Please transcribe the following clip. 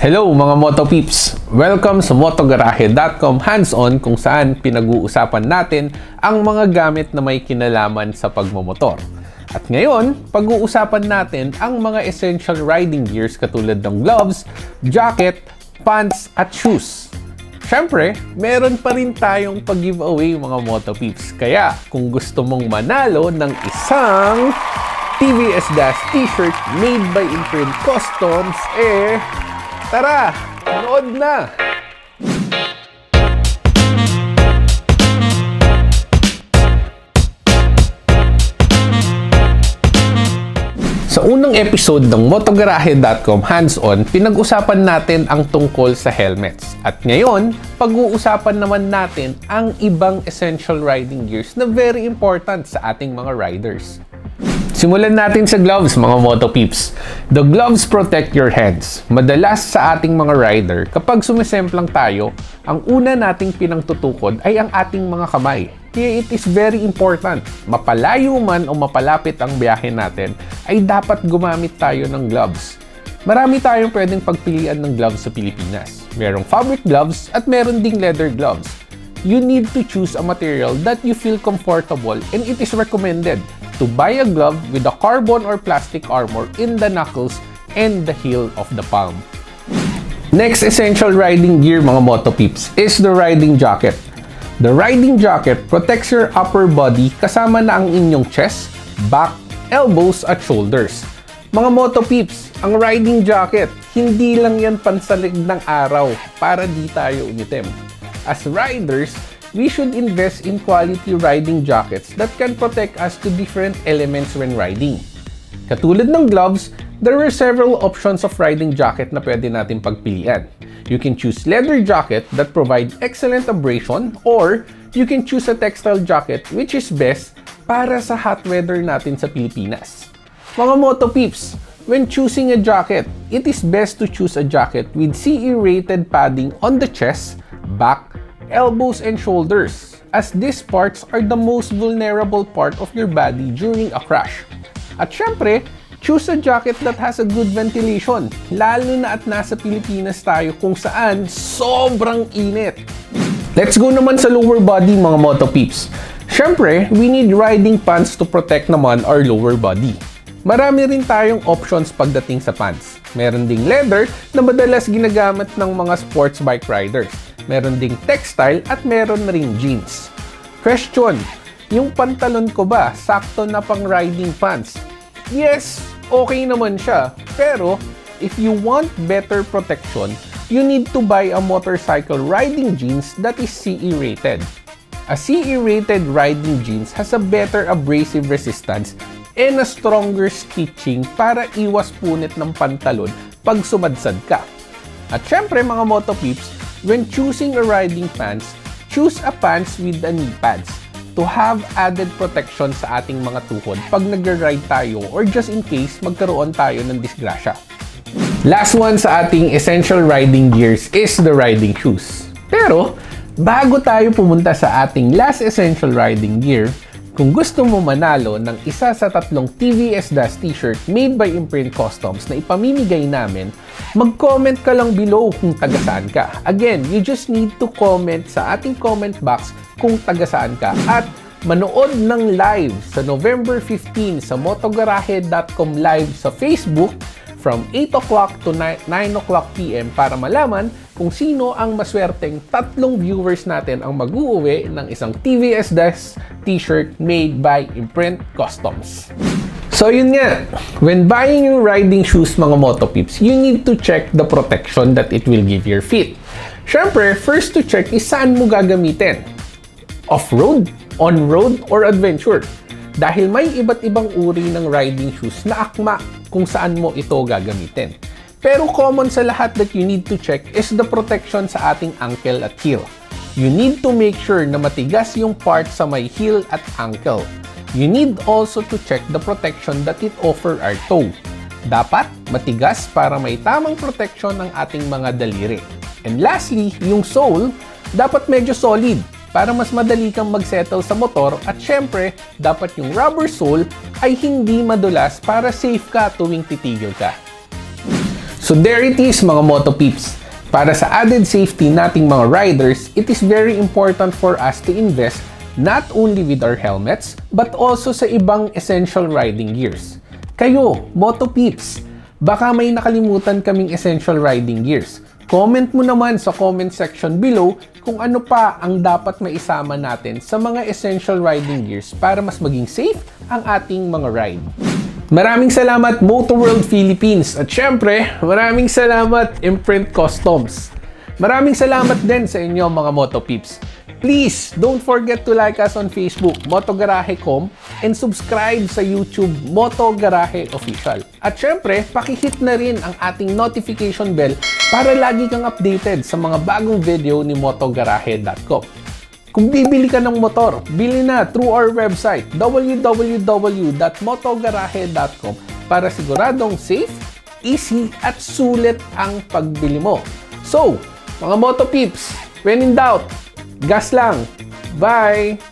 Hello mga motopips! Welcome sa motogarahe.com hands-on kung saan pinag-uusapan natin ang mga gamit na may kinalaman sa pagmomotor. At ngayon, pag-uusapan natin ang mga essential riding gears katulad ng gloves, jacket, pants at shoes. Syempre, meron pa rin tayong pag-giveaway mga motopips. Kaya kung gusto mong manalo ng isang TVS Dazz T-shirt made by Imprint Customs, tara! Manood na! Sa unang episode ng motogarahe.com hands-on, pinag-usapan natin ang tungkol sa helmets. At ngayon, pag-uusapan naman natin ang ibang essential riding gears na very important sa ating mga riders. Simulan natin sa gloves, mga motopeeps. The gloves protect your hands. Madalas sa ating mga rider, kapag sumisemplang tayo, ang una nating pinangtutukod ay ang ating mga kamay. Kaya it is very important, mapalayo man o mapalapit ang biyahe natin, ay dapat gumamit tayo ng gloves. Marami tayong pwedeng pagpilian ng gloves sa Pilipinas. Merong fabric gloves at meron ding leather gloves. You need to choose a material that you feel comfortable, and it is recommended to buy a glove with a carbon or plastic armor in the knuckles and the heel of the palm. Next essential riding gear mga motopeeps is the riding jacket. The riding jacket protects your upper body kasama na ang inyong chest, back, elbows at shoulders. Mga motopeeps, ang riding jacket, hindi lang yan pansalig ng araw para di tayo umitim. As riders, we should invest in quality riding jackets that can protect us to different elements when riding. Katulad ng gloves, there are several options of riding jacket na pwede natin pagpilian. You can choose leather jacket that provide excellent abrasion, or you can choose a textile jacket which is best para sa hot weather natin sa Pilipinas. Mga motopeeps, when choosing a jacket, it is best to choose a jacket with CE-rated padding on the chest, back, elbows and shoulders, as these parts are the most vulnerable part of your body during a crash. At syempre, choose a jacket that has a good ventilation, lalo na at nasa Pilipinas tayo kung saan sobrang init. Let's go naman sa lower body mga motopeeps. Syempre, we need riding pants to protect naman our lower body. Marami rin tayong options pagdating sa pants. Meron ding leather na madalas ginagamit ng mga sports bike riders. Meron ding textile at meron na rin jeans. Question, yung pantalon ko ba sakto na pang riding pants? Yes, okay naman siya. Pero if you want better protection, you need to buy a motorcycle riding jeans that is CE rated. A CE rated riding jeans has a better abrasive resistance and a stronger stitching para iwas punit ng pantalon pag sumadsad ka. At syempre mga motopeeps, when choosing a riding pants, choose a pants with a knee pads to have added protection sa ating mga tuhod pag nag-ride tayo or just in case magkaroon tayo ng disgrasya. Last one sa ating essential riding gears is the riding shoes. Pero, bago tayo pumunta sa ating last essential riding gear, kung gusto mo manalo ng isa sa 3 TVS Dazz T-shirt made by Imprint Customs na ipamimigay namin, mag-comment ka lang below kung taga-saan ka. Again, you just need to comment sa ating comment box kung taga-saan ka at manood ng live sa November 15 sa motogarahe.com live sa Facebook from 8 o'clock to 9 o'clock PM para malaman kung sino ang maswerteng 3 viewers natin ang mag-uuwi ng isang TVS Dazz T-shirt made by Imprint Customs. So yun nga, when buying yung riding shoes mga motopeeps, you need to check the protection that it will give your feet. Syempre, first to check is saan mo gagamitin. Off-road, on-road, or adventure. Dahil may iba't ibang uri ng riding shoes na akma kung saan mo ito gagamitin. Pero common sa lahat that you need to check is the protection sa ating ankle at heel. You need to make sure na matigas yung part sa may heel at ankle. You need also to check the protection that it offer our toe. Dapat matigas para may tamang protection ng ating mga daliri. And lastly, yung sole, dapat medyo solid para mas madali kang mag-settle sa motor at syempre, dapat yung rubber sole ay hindi madulas para safe ka tuwing titigil ka. So So there it is mga motopips. Para sa added safety nating mga riders, it is very important for us to invest not only with our helmets, but also sa ibang essential riding gears. Kayo, motopips, baka may nakalimutan kaming essential riding gears. Comment mo naman sa comment section below kung ano pa ang dapat maisama natin sa mga essential riding gears para mas maging safe ang ating mga ride. Maraming salamat Moto World Philippines at syempre, maraming salamat Imprint Customs. Maraming salamat din sa inyo mga motopips. Please, don't forget to like us on Facebook, Motogarahe.com, and subscribe sa YouTube, Motogarahe Official. At syempre, pakihit na rin ang ating notification bell para lagi kang updated sa mga bagong video ni motogarahe.com. Kung bibili ka ng motor, bili na through our website, www.motogarahe.com, para siguradong safe, easy, at sulit ang pagbili mo. So, mga motopips, when in doubt, gas lang. Bye!